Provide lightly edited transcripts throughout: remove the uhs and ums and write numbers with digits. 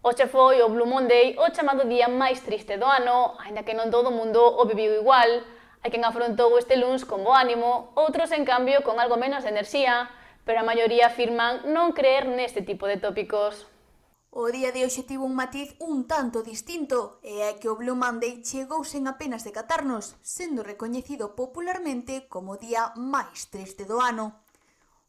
Hoxe foi o Blue Monday, o chamado día máis triste do ano, aínda que non todo o mundo o viviu igual. Hai quen afrontou este luns con bo ánimo, outros, en cambio, con algo menos de enerxía, pero a maioría afirman non creer neste tipo de tópicos. O día de hoxe tivo un matiz un tanto distinto, e é que o Blue Monday chegou sen apenas decatarnos, sendo recoñecido popularmente como o día máis triste do ano.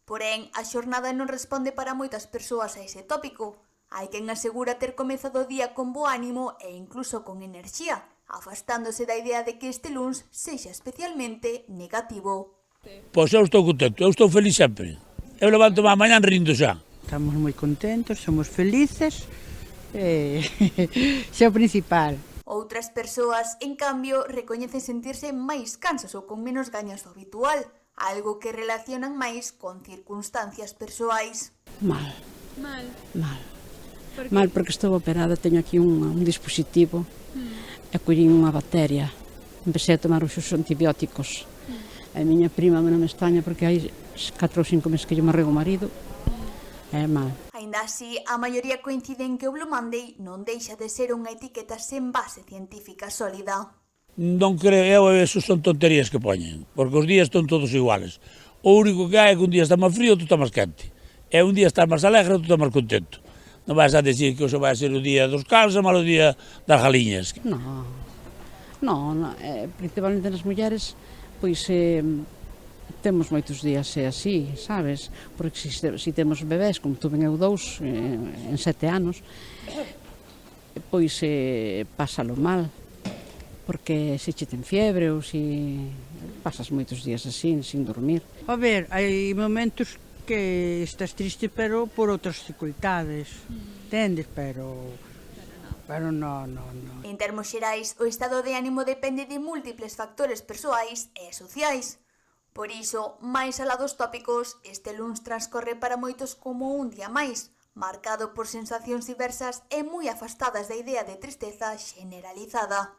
Porén, a xornada non responde para moitas persoas a ese tópico. Hai quen asegura ter comezado o día con bo ánimo e incluso con enerxía, afastándose da idea de que este luns sexa especialmente negativo. Pois eu estou contento, eu estou feliz sempre. Eu levanto má mañá rindo xa. Estamos moi contentos, somos felices, xa o principal. Outras persoas, en cambio, recoñecen sentirse máis cansas ou con menos gañas do habitual, algo que relacionan máis con circunstancias persoais. Mal. Mal porque estou operada, teño aquí un dispositivo e collín unha bacteria. Empecé a tomar os antibióticos. A miña prima non me extraña porque hai 4 ou 5 meses que lle morreu o marido. É mal. Aínda así, a maioría coincide en que o Blue Monday non deixa de ser unha etiqueta sen base científica sólida. Non creo, eso son tonterías que poñen, porque os días están todos iguales. O único que hai é que un día está máis frío, tú está máis quente. E un día estás máis alegre, tú estás máis contento. Non vais a decir que hoxe vai ser o día dos cans e malo o día das galiñas. Non, principalmente nas mulleres, pois temos moitos días así, sabes? Porque se temos bebés, como tuven eu 2 en 7 anos, pois pásalo mal, porque se che ten fiebre ou se pasas moitos días así, sin dormir. A ver, hai momentos que estás triste, pero por outras dificultades, entendes? Pero non. En termos xerais, o estado de ánimo depende de múltiples factores persoais e sociais. Por iso, máis alá dos tópicos, este luns transcorre para moitos como un día máis, marcado por sensacións diversas e moi afastadas da idea de tristeza generalizada.